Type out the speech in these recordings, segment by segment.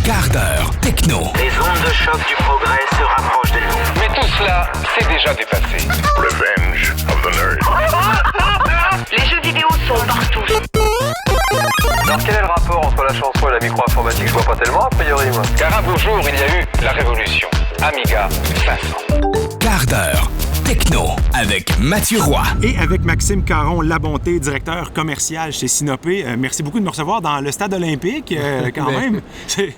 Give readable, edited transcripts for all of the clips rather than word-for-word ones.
Quart d'heure techno. Les ondes de choc du progrès se rapprochent de nous. Mais tout cela, c'est déjà dépassé. Revenge of the Nerds. Les jeux vidéo sont partout. Alors quel est le rapport entre la chanson et la micro-informatique? Je vois pas tellement a priori moi. Car un beau jour, il y a eu la révolution. Amiga 500. Quart d'heure techno avec Mathieu Roy. Et avec Maxime Caron Labonté, directeur commercial chez Sinopé. Merci beaucoup de me recevoir dans le stade olympique, quand même. C'est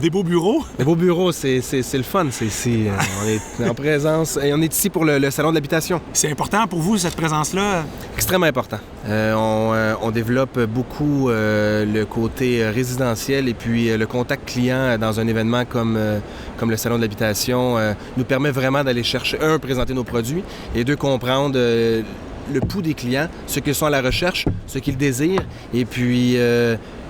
des beaux bureaux. Des beaux bureaux, c'est le fun, c'est ici. On est en présence et on est ici pour le salon de l'habitation. C'est important pour vous, cette présence-là? Extrêmement important. On développe beaucoup le côté résidentiel et puis le contact client dans un événement comme le salon de l'habitation nous permet vraiment d'aller chercher, présenter nos produits et deux, comprendre le pouls des clients, ce qu'ils sont à la recherche, ce qu'ils désirent et puis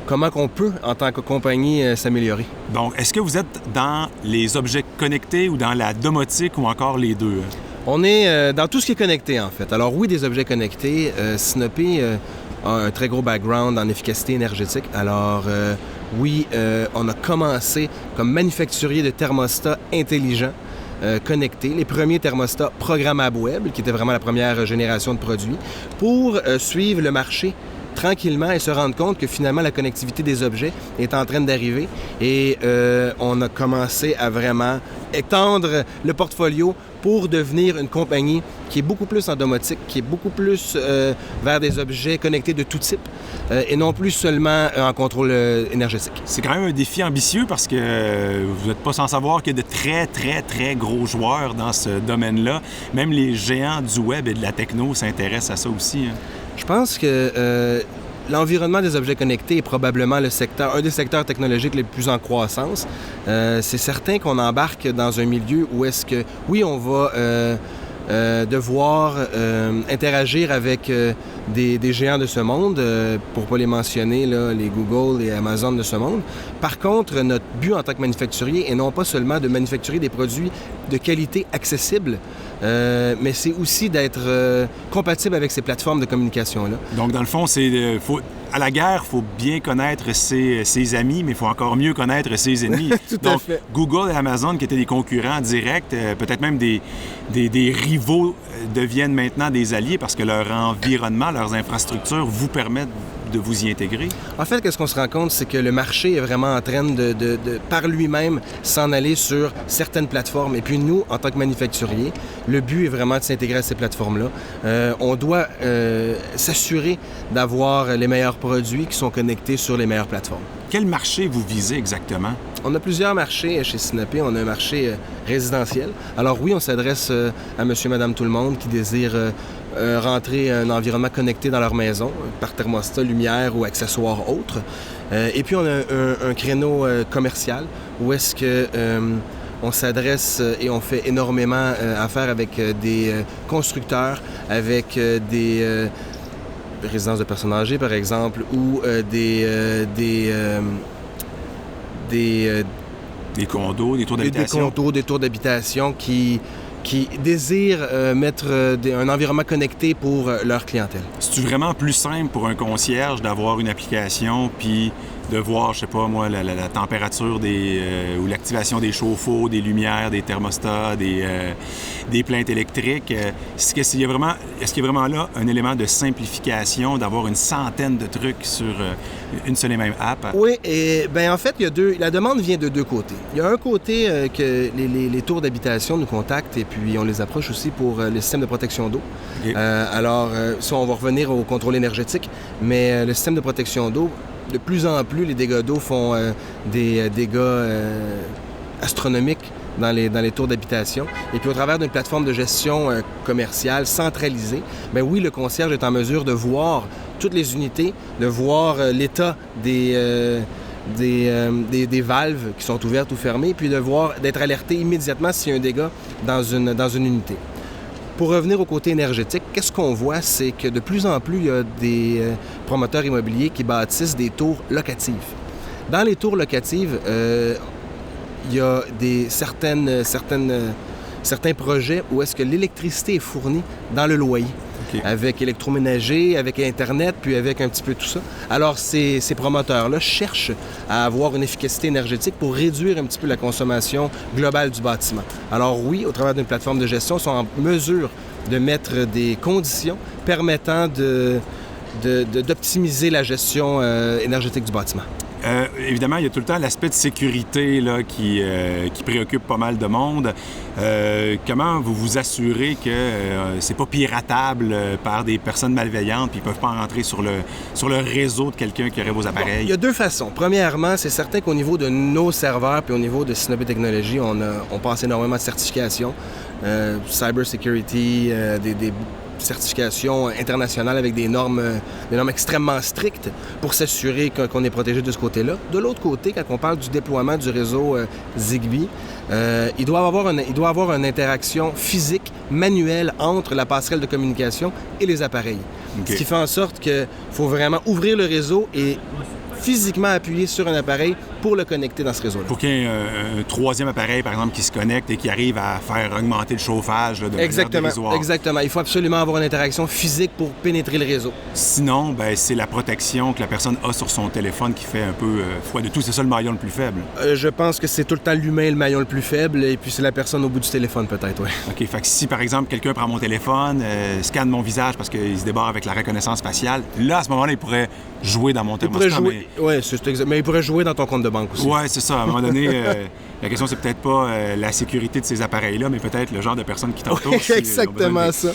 comment qu'on peut, en tant que compagnie, s'améliorer. Donc, est-ce que vous êtes dans les objets connectés ou dans la domotique ou encore les deux? On est dans tout ce qui est connecté, en fait. Alors oui, des objets connectés. Sinopé a un très gros background en efficacité énergétique. Alors oui, on a commencé comme manufacturier de thermostats intelligents, connectés, les premiers thermostats programmables web, qui était vraiment la première génération de produits, pour suivre le marché tranquillement et se rendre compte que finalement la connectivité des objets est en train d'arriver et on a commencé à vraiment étendre le portfolio pour devenir une compagnie qui est beaucoup plus en domotique, qui est beaucoup plus vers des objets connectés de tout type et non plus seulement en contrôle énergétique. C'est quand même un défi ambitieux parce que vous n'êtes pas sans savoir qu'il y a de très, très, très gros joueurs dans ce domaine-là. Même les géants du web et de la techno s'intéressent à ça aussi. Hein. Je pense que l'environnement des objets connectés est probablement un des secteurs technologiques les plus en croissance. C'est certain qu'on embarque dans un milieu où est-ce que, oui, on va devoir interagir avec des géants de ce monde, pour ne pas les mentionner, là, les Google et Amazon de ce monde. Par contre, notre but en tant que manufacturier est non pas seulement de manufacturer des produits de qualité accessible, mais c'est aussi d'être compatible avec ces plateformes de communication-là. Donc, dans le fond, à la guerre, il faut bien connaître ses amis, mais il faut encore mieux connaître ses ennemis. Tout Donc, à fait. Google et Amazon, qui étaient des concurrents directs, peut-être même des rivaux, deviennent maintenant des alliés parce que leur environnement, leurs infrastructures vous permettent de vous y intégrer? En fait, qu'est-ce qu'on se rend compte, c'est que le marché est vraiment en train de par lui-même, s'en aller sur certaines plateformes. Et puis nous, en tant que manufacturiers, le but est vraiment de s'intégrer à ces plateformes-là. On doit s'assurer d'avoir les meilleurs produits qui sont connectés sur les meilleures plateformes. Quel marché vous visez exactement? On a plusieurs marchés chez Sinopé. On a un marché résidentiel. Alors oui, on s'adresse à monsieur, madame, tout le monde qui désire rentrer un environnement connecté dans leur maison, par thermostat, lumière ou accessoires autres. Et puis on a un créneau commercial où est-ce que on s'adresse et on fait énormément affaire avec des constructeurs, avec des résidences de personnes âgées, par exemple, ou des condos, des tours d'habitation. Des condos, des tours d'habitation qui désirent mettre un environnement connecté pour leur clientèle. C'est-tu vraiment plus simple pour un concierge d'avoir une application puis de voir, je sais pas moi, la température ou l'activation des chauffe-eau, des lumières, des thermostats, des plaintes électriques? Est-ce qu'il y a vraiment là un élément de simplification, d'avoir une centaine de trucs sur une seule et même app? Oui, et en fait, la demande vient de deux côtés. Il y a un côté que les tours d'habitation nous contactent et puis on les approche aussi pour le système de protection d'eau. Okay. Alors, ça, on va revenir au contrôle énergétique, mais le système de protection d'eau, de plus en plus, les dégâts d'eau font des dégâts astronomiques dans les tours d'habitation. Et puis, au travers d'une plateforme de gestion commerciale centralisée, oui, le concierge est en mesure de voir toutes les unités, de voir l'état des valves qui sont ouvertes ou fermées, puis d'être alerté immédiatement s'il y a un dégât dans une unité. Pour revenir au côté énergétique, qu'est-ce qu'on voit, c'est que de plus en plus, il y a des promoteurs immobiliers qui bâtissent des tours locatives. Dans les tours locatives, il y a certains projets où est-ce que l'électricité est fournie dans le loyer. avec électroménager, avec Internet, puis avec un petit peu tout ça. Alors, ces promoteurs-là cherchent à avoir une efficacité énergétique pour réduire un petit peu la consommation globale du bâtiment. Alors oui, au travers d'une plateforme de gestion, ils sont en mesure de mettre des conditions permettant d'optimiser la gestion énergétique du bâtiment. Évidemment, il y a tout le temps l'aspect de sécurité là, qui préoccupe pas mal de monde. Comment vous vous assurez que c'est pas piratable par des personnes malveillantes puis ils peuvent pas en rentrer sur le réseau de quelqu'un qui aurait vos appareils? Il y a deux façons. Premièrement, c'est certain qu'au niveau de nos serveurs puis au niveau de Sinopé Technologies, on passe énormément de certifications. Cyber security, des certifications internationales avec des normes extrêmement strictes pour s'assurer qu'on est protégé de ce côté-là. De l'autre côté, quand on parle du déploiement du réseau Zigbee, il doit avoir une interaction physique, manuelle entre la passerelle de communication et les appareils. Okay. Ce qui fait en sorte qu'il faut vraiment ouvrir le réseau et physiquement appuyer sur un appareil pour le connecter dans ce réseau-là. Pour qu'il y ait un troisième appareil, par exemple, qui se connecte et qui arrive à faire augmenter le chauffage là, de manière dérisoire. Exactement. Il faut absolument avoir une interaction physique pour pénétrer le réseau. Sinon, c'est la protection que la personne a sur son téléphone qui fait un peu foi de tout. C'est ça le maillon le plus faible. Je pense que c'est tout le temps l'humain le maillon le plus faible et puis c'est la personne au bout du téléphone peut-être, oui. OK. Fait que si, par exemple, quelqu'un prend mon téléphone, scanne mon visage parce qu'il se débarre avec la reconnaissance faciale, là, à ce moment-là, il pourrait jouer dans mon thermostat. Oui, c'est exact. Mais il pourrait jouer dans ton compte de banque aussi. Oui, c'est ça. À un moment donné, la question, c'est peut-être pas la sécurité de ces appareils-là, mais peut-être le genre de personne qui t'entoure. Oui, exactement ça.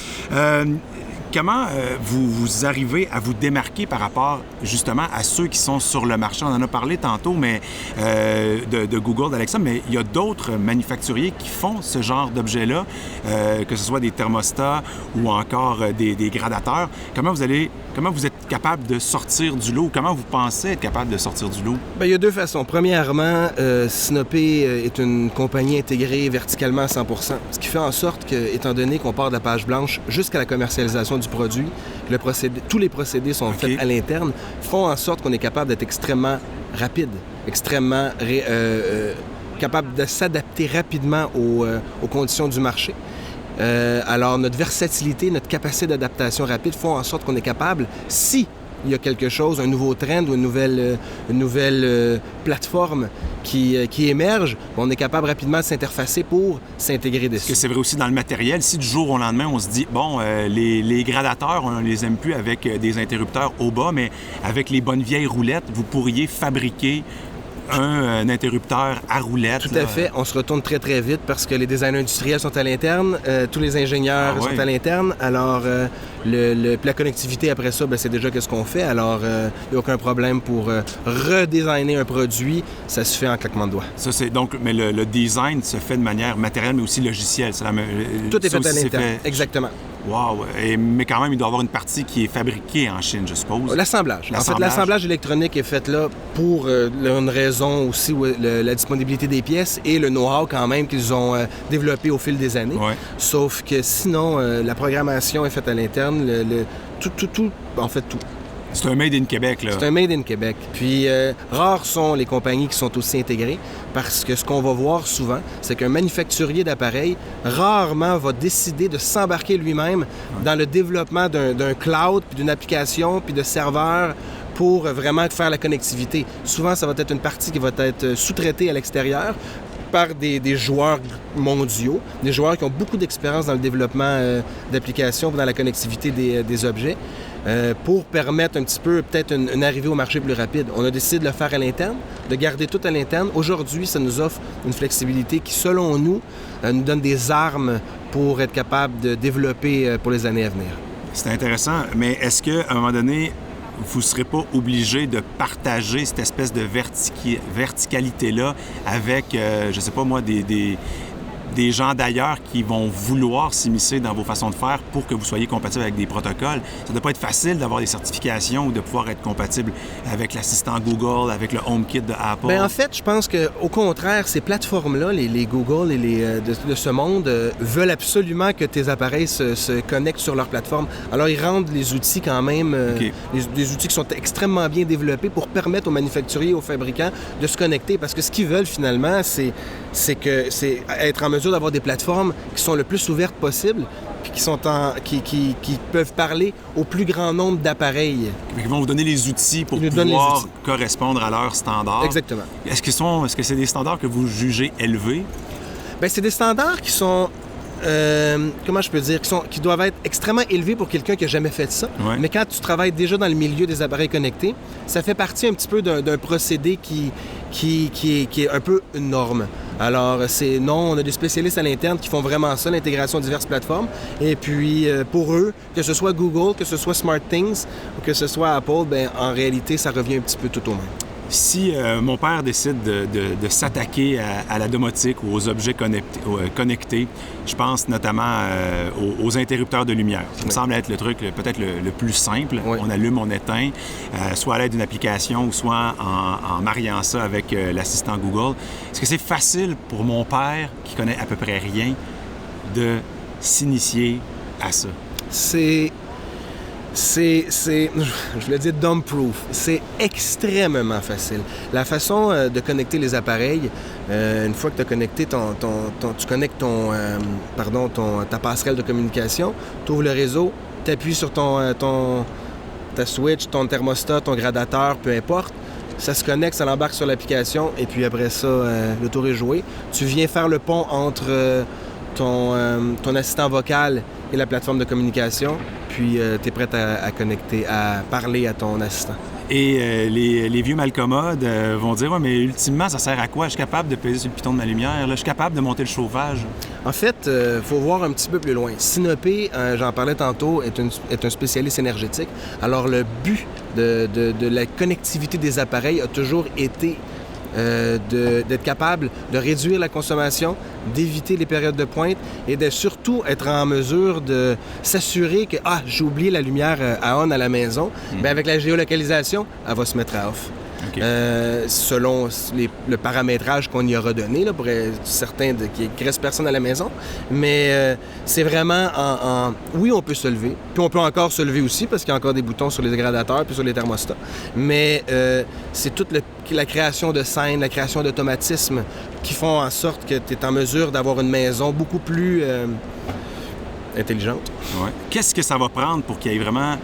Comment vous arrivez à vous démarquer par rapport, justement, à ceux qui sont sur le marché? On en a parlé tantôt, mais de Google, d'Alexa, mais il y a d'autres manufacturiers qui font ce genre d'objets-là, que ce soit des thermostats ou encore des gradateurs. Comment vous êtes capable de sortir du lot? Comment vous pensez être capable de sortir du lot? Bien, il y a deux façons. Premièrement, Sinopé est une compagnie intégrée verticalement à 100%, ce qui fait en sorte que, étant donné qu'on part de la page blanche jusqu'à la commercialisation du produit, tous les procédés sont faits à l'interne, font en sorte qu'on est capable d'être extrêmement rapide, extrêmement capable de s'adapter rapidement aux conditions du marché. Alors, notre versatilité, notre capacité d'adaptation rapide font en sorte qu'on est capable, si il y a quelque chose, un nouveau trend ou une nouvelle plateforme qui émerge, on est capable rapidement de s'interfacer pour s'intégrer dessus. Est-ce que c'est vrai aussi dans le matériel? Si du jour au lendemain, on se dit, bon, les gradateurs, on les aime plus avec des interrupteurs au bas, mais avec les bonnes vieilles roulettes, vous pourriez fabriquer un interrupteur à roulette. Tout à fait. On se retourne très, très vite parce que les designers industriels sont à l'interne, tous les ingénieurs sont à l'interne. Alors, la connectivité après ça, c'est déjà ce qu'on fait. Alors, il n'y a aucun problème pour redesigner un produit. Ça se fait en claquement de doigts. Ça, c'est donc, mais le design se fait de manière matérielle, mais aussi logicielle. Tout est fait à l'interne. Exactement. Wow! Mais quand même, il doit y avoir une partie qui est fabriquée en Chine, je suppose. L'assemblage. En fait, l'assemblage électronique est fait là pour une raison aussi, la disponibilité des pièces et le know-how quand même qu'ils ont développé au fil des années. Ouais. Sauf que sinon, la programmation est faite à l'interne. En fait, tout. C'est un made in Québec, là. C'est un made in Québec. Puis, rares sont les compagnies qui sont aussi intégrées parce que ce qu'on va voir souvent, c'est qu'un manufacturier d'appareils rarement va décider de s'embarquer lui-même dans le développement d'un cloud, puis d'une application, puis de serveurs pour vraiment faire la connectivité. Souvent, ça va être une partie qui va être sous-traitée à l'extérieur par des joueurs mondiaux, des joueurs qui ont beaucoup d'expérience dans le développement d'applications, dans la connectivité des objets. Pour permettre un petit peu, peut-être, une arrivée au marché plus rapide. On a décidé de le faire à l'interne, de garder tout à l'interne. Aujourd'hui, ça nous offre une flexibilité qui, selon nous, nous donne des armes pour être capable de développer pour les années à venir. C'est intéressant, mais est-ce qu'à un moment donné, vous ne serez pas obligé de partager cette espèce de verticalité-là avec, je ne sais pas moi, des gens d'ailleurs qui vont vouloir s'immiscer dans vos façons de faire pour que vous soyez compatible avec des protocoles. Ça ne doit pas être facile d'avoir des certifications ou de pouvoir être compatible avec l'assistant Google, avec le HomeKit de Apple. Bien, en fait, je pense qu'au contraire, ces plateformes-là, les Google et de ce monde, veulent absolument que tes appareils se connectent sur leur plateforme. Alors, ils rendent les outils quand même, des outils qui sont extrêmement bien développés pour permettre aux manufacturiers, aux fabricants de se connecter. Parce que ce qu'ils veulent finalement, c'est être en mesure mesure d'avoir des plateformes qui sont le plus ouvertes possible, puis qui peuvent parler au plus grand nombre d'appareils. Ils vont vous donner les outils pour Ils nous donnent les pouvoir outils. correspondre à leurs standards. Exactement. Est-ce que c'est des standards que vous jugez élevés? Bien, c'est des standards qui sont, comment je peux dire, qui doivent être extrêmement élevés pour quelqu'un qui n'a jamais fait ça. Ouais. Mais quand tu travailles déjà dans le milieu des appareils connectés, ça fait partie un petit peu d'un procédé qui est un peu une norme. Alors, on a des spécialistes à l'interne qui font vraiment ça, l'intégration de diverses plateformes. Et puis, pour eux, que ce soit Google, que ce soit SmartThings, ou que ce soit Apple, bien, en réalité, ça revient un petit peu tout au même. Si mon père décide de s'attaquer à la domotique ou aux objets connectés, je pense notamment aux interrupteurs de lumière. Ça me semble être le truc peut-être le plus simple. Oui. On allume, on éteint, soit à l'aide d'une application ou soit en mariant ça avec l'assistant Google. Est-ce que c'est facile pour mon père, qui connaît à peu près rien, de s'initier à ça? Je voulais dire dumb-proof. C'est extrêmement facile. La façon de connecter les appareils, une fois que tu as connecté tu connectes ta passerelle de communication, tu ouvres le réseau, tu appuies sur ta switch, ton thermostat, ton gradateur, peu importe. Ça se connecte, ça l'embarque sur l'application et puis après ça, le tour est joué. Tu viens faire le pont entre ton assistant vocal et la plateforme de communication, puis tu es prêt à connecter, à parler à ton assistant. Et les vieux malcommodes vont dire « Ouais, mais ultimement, ça sert à quoi? Je suis capable de peser sur le piton de ma lumière, là. Je suis capable de monter le chauffage. » En fait, il faut voir un petit peu plus loin. Sinopé, j'en parlais tantôt, est un spécialiste énergétique. Alors, le but de la connectivité des appareils a toujours été d'être capable de réduire la consommation, d'éviter les périodes de pointe et de surtout être en mesure de s'assurer que « j'ai oublié la lumière à on à la maison », bien, avec la géolocalisation, elle va se mettre à off. Okay. Selon le paramétrage qu'on y aura donné, là, pour être certain qu'il ne reste personne à la maison. Mais c'est vraiment Oui, on peut se lever. Puis on peut encore se lever aussi parce qu'il y a encore des boutons sur les dégradateurs puis sur les thermostats. Mais c'est toute la création de scènes, la création d'automatismes qui font en sorte que tu es en mesure d'avoir une maison beaucoup plus intelligente. Ouais. Qu'est-ce que ça va prendre pour qu'il y ait vraiment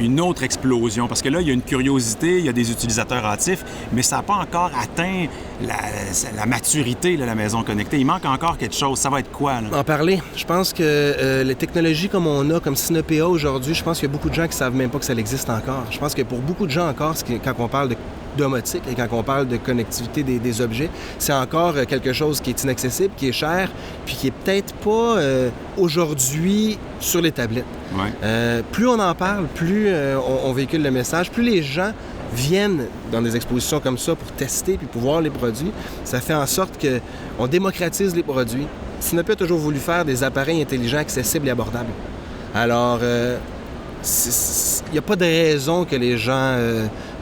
une autre explosion? Parce que là, il y a une curiosité, il y a des utilisateurs hâtifs, mais ça n'a pas encore atteint la maturité de la maison connectée. Il manque encore quelque chose. Ça va être quoi, là? En parler. Je pense que les technologies comme on a, comme Sinopéa aujourd'hui, je pense qu'il y a beaucoup de gens qui ne savent même pas que ça existe encore. Je pense que pour beaucoup de gens encore, quand on parle de domotique et quand on parle de connectivité des objets, c'est encore quelque chose qui est inaccessible, qui est cher, puis qui est peut-être pas aujourd'hui sur les tablettes. Ouais. Plus on en parle, plus on véhicule le message, plus les gens viennent dans des expositions comme ça pour tester puis pour voir les produits, ça fait en sorte qu'on démocratise les produits. Sinopé a toujours voulu faire des appareils intelligents, accessibles et abordables. Alors, il n'y a pas de raison que les gens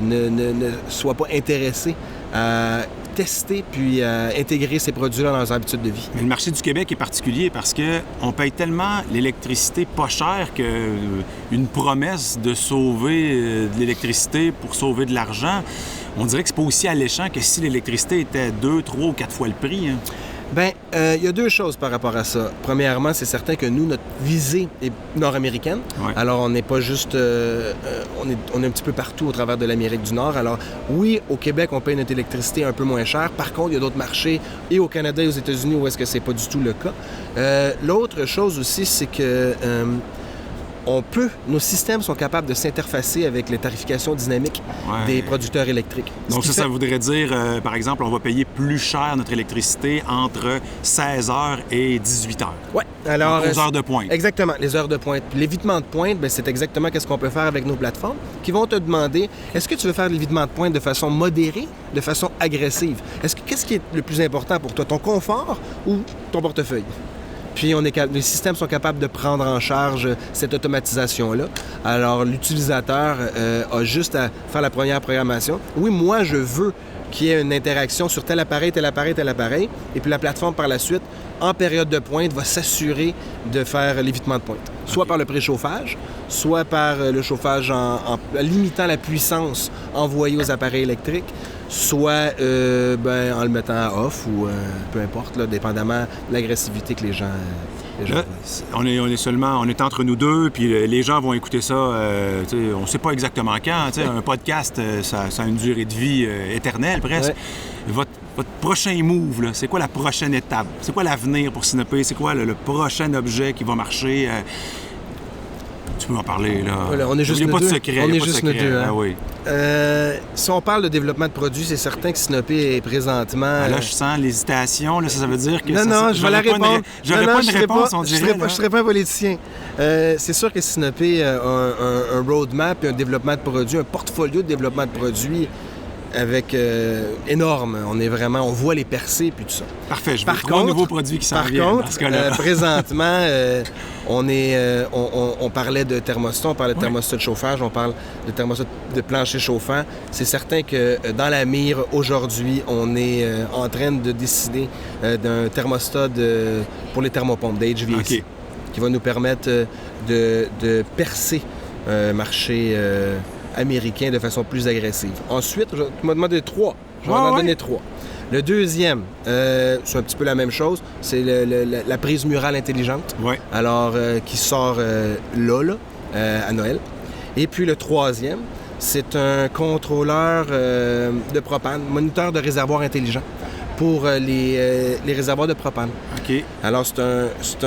ne soient pas intéressés à tester puis à intégrer ces produits-là dans leurs habitudes de vie. Mais le marché du Québec est particulier parce qu'on paye tellement l'électricité pas cher qu'une promesse de sauver de l'électricité pour sauver de l'argent, on dirait que c'est pas aussi alléchant que si l'électricité était 2, 3 ou 4 fois le prix. Hein. Bien, il y a deux choses par rapport à ça. Premièrement, c'est certain que nous, notre visée est nord-américaine. Ouais. Alors, on n'est pas juste... on est un petit peu partout au travers de l'Amérique du Nord. Alors, oui, au Québec, on paye notre électricité un peu moins cher. Par contre, il y a d'autres marchés, et au Canada et aux États-Unis, où est-ce que c'est pas du tout le cas. L'autre chose aussi, c'est que... nos systèmes sont capables de s'interfacer avec les tarifications dynamiques des producteurs électriques. Donc ça voudrait dire, par exemple, on va payer plus cher notre électricité entre 16h et 18h. Oui. Alors, aux heures de pointe. Exactement, les heures de pointe. L'évitement de pointe, bien, c'est exactement ce qu'on peut faire avec nos plateformes qui vont te demander, est-ce que tu veux faire de l'évitement de pointe de façon modérée, de façon agressive? Qu'est-ce qui est le plus important pour toi, ton confort ou ton portefeuille? Puis les systèmes sont capables de prendre en charge cette automatisation-là. Alors, l'utilisateur a juste à faire la première programmation. Oui, moi, je veux qu'il y ait une interaction sur tel appareil, tel appareil, tel appareil. Et puis la plateforme, par la suite, en période de pointe, va s'assurer de faire l'évitement de pointe. Soit par le préchauffage, soit par le chauffage en limitant la puissance envoyée aux appareils électriques, soit en le mettant à off ou peu importe, là, dépendamment de l'agressivité que les gens là, on est entre nous deux, puis les gens vont écouter ça, on ne sait pas exactement quand. Un podcast, ça a une durée de vie éternelle presque. Ouais. Votre prochain move, là, c'est quoi la prochaine étape? C'est quoi l'avenir pour Sinopé? C'est quoi le prochain objet qui va marcher? Tu peux en parler, là. Voilà, on est juste il n'y a nous pas deux. de secret. On est juste nous deux. Hein? Ah, oui. Si on parle de développement de produits, c'est certain que Sinopé est présentement... Là, je sens l'hésitation. Là, ça veut dire que... Non, je vais la répondre. J'aurais pas une réponse, on dirait. Je ne serais pas un politicien. C'est sûr que Sinopé a un roadmap et un développement de produits, un portfolio de développement de produits avec énorme. On voit les percées puis tout ça. Parfait, je veux trois nouveaux produits qui s'en viennent. Par contre, présentement, on parlait de thermostat, on parlait de thermostat de chauffage, on parle de thermostat de plancher chauffant. C'est certain que dans la mire, aujourd'hui, on est en train de décider d'un thermostat pour les thermopompes, d'HVAC, qui va nous permettre de percer un marché américain de façon plus agressive. Ensuite, tu m'as demandé 3. Je vais en donner 3. Le deuxième, c'est un petit peu la même chose, c'est la prise murale intelligente. Ouais. Alors, qui sort là, à Noël. Et puis le troisième, c'est un contrôleur de propane, moniteur de réservoir intelligent pour les réservoirs de propane. OK. Alors, c'est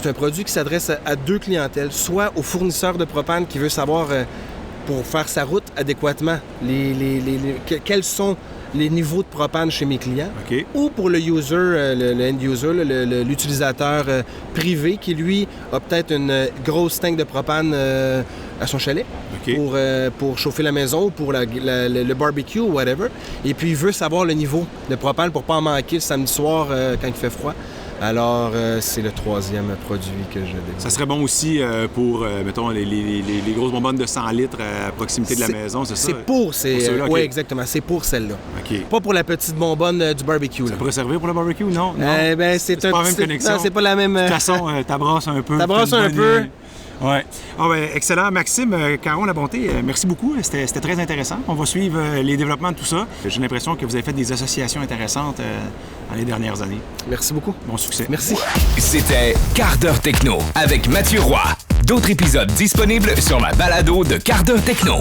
un produit qui s'adresse à deux clientèles, soit au fournisseur de propane qui veut savoir pour faire sa route adéquatement, quels sont les niveaux de propane chez mes clients, ou pour le user, le end user, l'utilisateur privé qui, lui, a peut-être une grosse tank de propane à son chalet pour chauffer la maison ou pour le barbecue ou whatever. Et puis, il veut savoir le niveau de propane pour ne pas en manquer le samedi soir quand il fait froid. Alors, c'est le troisième produit que je développe. Ça serait bon aussi pour, mettons, les grosses bonbonnes de 100 litres à proximité de la maison, c'est ça? C'est pour celles-là. Okay. Oui, exactement. C'est pour celle-là. Okay. Pas pour la petite bonbonne du barbecue. Ça pourrait servir pour le barbecue, non? C'est pas la même connexion. Non, c'est pas la même... De toute façon, t'abrasses un peu. T'abrasses un peu. Ouais. Excellent. Maxime Caron-Labonté, merci beaucoup. C'était très intéressant. On va suivre les développements de tout ça. J'ai l'impression que vous avez fait des associations intéressantes dans les dernières années. Merci beaucoup. Bon succès. Merci. C'était Quart d'heure techno avec Mathieu Roy. D'autres épisodes disponibles sur la balado de Quart d'heure techno.